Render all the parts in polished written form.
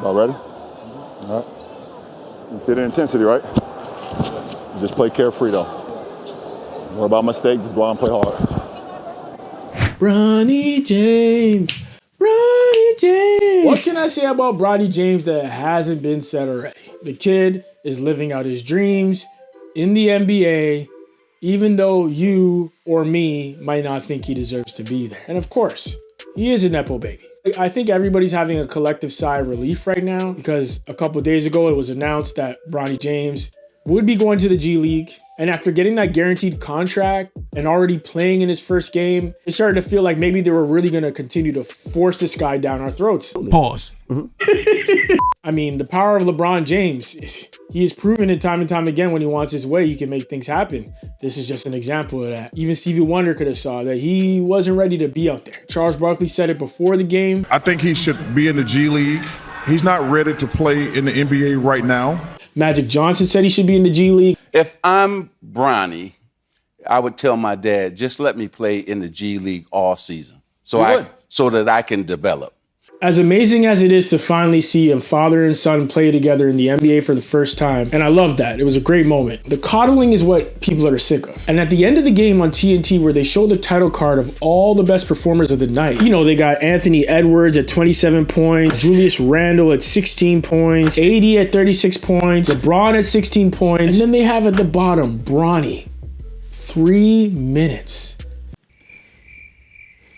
Y'all ready? All right. You see the intensity, right? You just play carefree, though. Don't worry about mistakes. Just go out and play hard. Bronny James. Bronny James. What can I say about Bronny James that hasn't been said already? The kid is living out his dreams in the NBA, even though you or me might not think he deserves to be there. And of course, he is a Nepo baby. I think everybody's having a collective sigh of relief right now because a couple of days ago, it was announced that Bronny James would be going to the G League. And after getting that guaranteed contract and already playing in his first game, it started to feel like maybe they were really going to continue to force this guy down our throats. Pause. I mean, the power of LeBron James, he has proven it time and time again when he wants his way, he can make things happen. This is just an example of that. Even Stevie Wonder could have saw that he wasn't ready to be out there. Charles Barkley said it before the game. I think he should be in the G League. He's not ready to play in the NBA right now. Magic Johnson said he should be in the G League. If I'm Bronny, I would tell my dad, just let me play in the G League all season so that I can develop. As amazing as it is to finally see a father and son play together in the NBA for the first time, and I love that. It was a great moment. The coddling is what people are sick of. And at the end of the game on TNT, where they show the title card of all the best performers of the night, you know, they got Anthony Edwards at 27 points, Julius Randle at 16 points, AD at 36 points, LeBron at 16 points, and then they have at the bottom, Bronny, 3 minutes.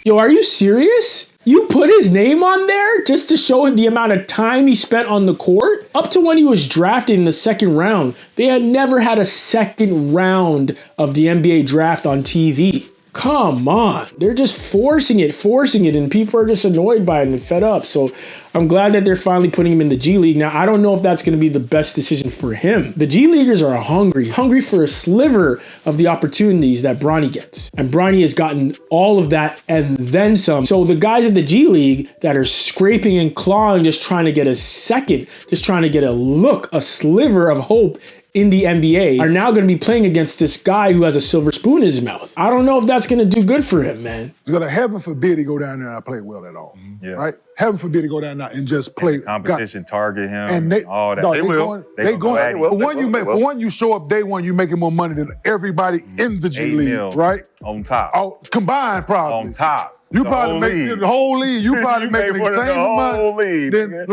Yo, are you serious? You put his name on there just to show the amount of time he spent on the court? Up to when he was drafted in the second round, they had never had a second round of the NBA draft on TV. Come on. They're just forcing it, and people are just annoyed by it and fed up. So I'm glad that they're finally putting him in the G League. Now, I don't know if that's going to be the best decision for him. The G Leaguers are hungry for a sliver of the opportunities that Bronny gets. And Bronny has gotten all of that and then some. So the guys at the G League that are scraping and clawing, just trying to get a second, just trying to get a look, a sliver of hope in the NBA, are now going to be playing against this guy who has a silver spoon in his mouth. I don't know if that's going to do good for him, man. It's going to heaven forbid he go down there and not play well at all. Yeah. Right? Heaven forbid he go down there and just play. And the competition, target him, and they, all that. No, They will. For one, you show up day one, you making more money than everybody in the G League, right? On top. Oh, combined probably. On top. You probably make the whole league. You probably making the same money. Then,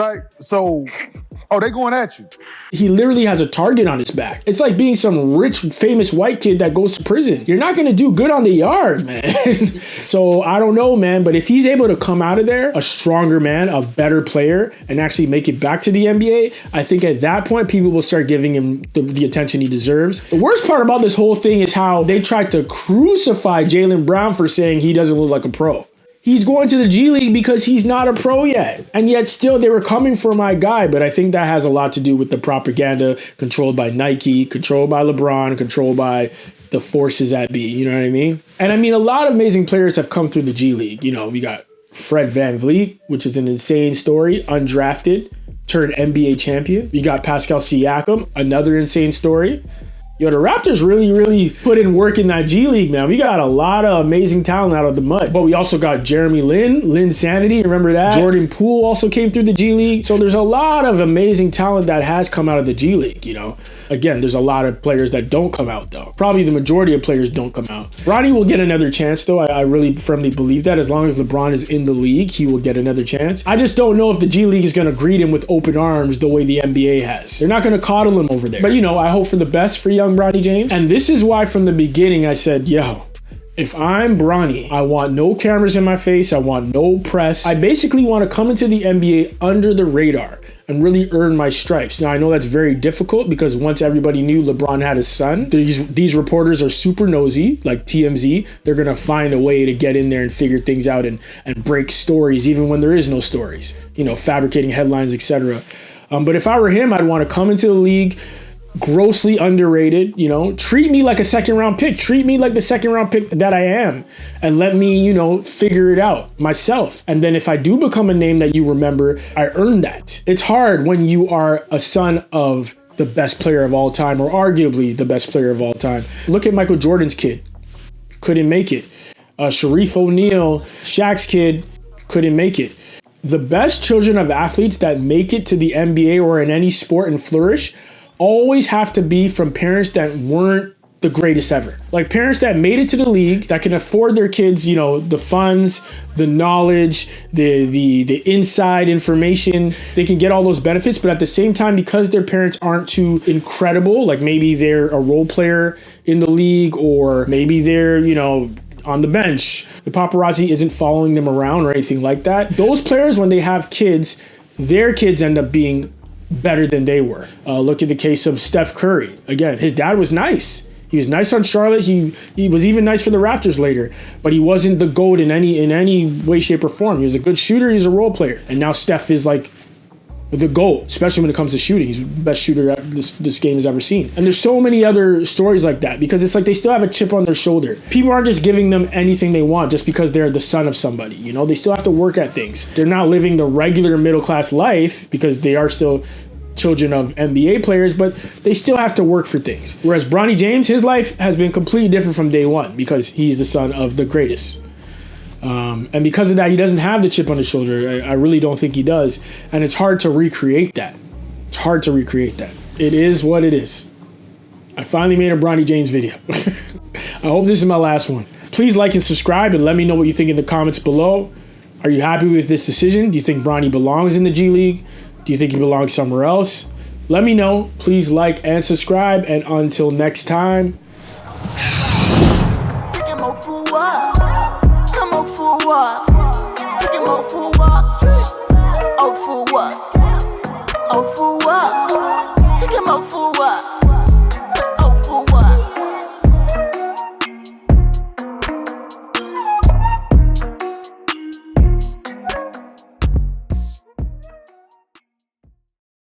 they going at you. He literally has a target on his back. It's like being some rich, famous white kid that goes to prison. You're not going to do good on the yard, man. So I don't know, man. But if he's able to come out of there a stronger man, a better player, and actually make it back to the NBA, I think at that point, people will start giving him the attention he deserves. The worst part about this whole thing is how they tried to crucify Jaylen Brown for saying he doesn't look like a pro. He's going to the G League because he's not a pro yet. And yet still they were coming for my guy. But I think that has a lot to do with the propaganda controlled by Nike, controlled by LeBron, controlled by the forces that be. You know what I mean? And I mean, a lot of amazing players have come through the G League. You know, we got Fred VanVleet, which is an insane story, undrafted, turned NBA champion. We got Pascal Siakam, another insane story. Yo, the Raptors really put in work in that G League, man. We got a lot of amazing talent out of the mud. But we also got Jeremy Lin Sanity, remember that? Jordan Poole also came through the G League. So there's a lot of amazing talent that has come out of the G League, you know. Again, there's a lot of players that don't come out, though. Probably the majority of players don't come out. Bronny will get another chance, though. I really firmly believe that. As long as LeBron is in the league, he will get another chance. I just don't know if the G League is going to greet him with open arms the way the NBA has. They're not going to coddle him over there. But, you know, I hope for the best for young Bronny James. And this is why from the beginning I said, yo, if I'm Bronny, I want no cameras in my face. I want no press. I basically want to come into the NBA under the radar and really earn my stripes. Now, I know that's very difficult because once everybody knew LeBron had a son, these reporters are super nosy, like TMZ. They're going to find a way to get in there and figure things out and break stories, even when there is no stories, you know, fabricating headlines, etc. But if I were him, I'd want to come into the league, grossly underrated, you know, treat me like a second round pick, treat me like the second round pick that I am, and let me, you know, figure it out myself. And then if I do become a name that you remember, I earned that. It's hard when you are a son of the best player of all time, or arguably the best player of all time. Look at Michael Jordan's kid, couldn't make it. Sharif O'Neal, Shaq's kid, couldn't make it. the best children of athletes that make it to the NBA or in any sport and flourish always have to be from parents that weren't the greatest ever. Like parents that made it to the league, that can afford their kids, you know, the funds, the knowledge, the inside information. They can get all those benefits, but at the same time, because their parents aren't too incredible, like maybe they're a role player in the league, or maybe they're, you know, on the bench. The paparazzi isn't following them around or anything like that. Those players, when they have kids, their kids end up being better than they were. Look at the case of Steph Curry. Again, his dad was nice. He was nice on Charlotte. He was even nice for the Raptors later, but he wasn't the GOAT in any way, shape, or form. He was a good shooter. He's a role player, and now Steph is like the GOAT, especially when it comes to shooting. He's the best shooter this game has ever seen. And there's so many other stories like that, because it's like they still have a chip on their shoulder. People aren't just giving them anything they want just because they're the son of somebody. You know, they still have to work at things. They're not living the regular middle class life because they are still children of NBA players, but they still have to work for things. Whereas Bronny James, his life has been completely different from day one because he's the son of the greatest. And because of that, he doesn't have the chip on his shoulder. I really don't think he does. And it's hard to recreate that. It's hard to recreate that. It is what it is. I finally made a Bronny James video. I hope this is my last one. Please like and subscribe and let me know what you think in the comments below. Are you happy with this decision? Do you think Bronny belongs in the G League? Do you think he belongs somewhere else? Let me know. Please like and subscribe. And until next time. Oh, for what?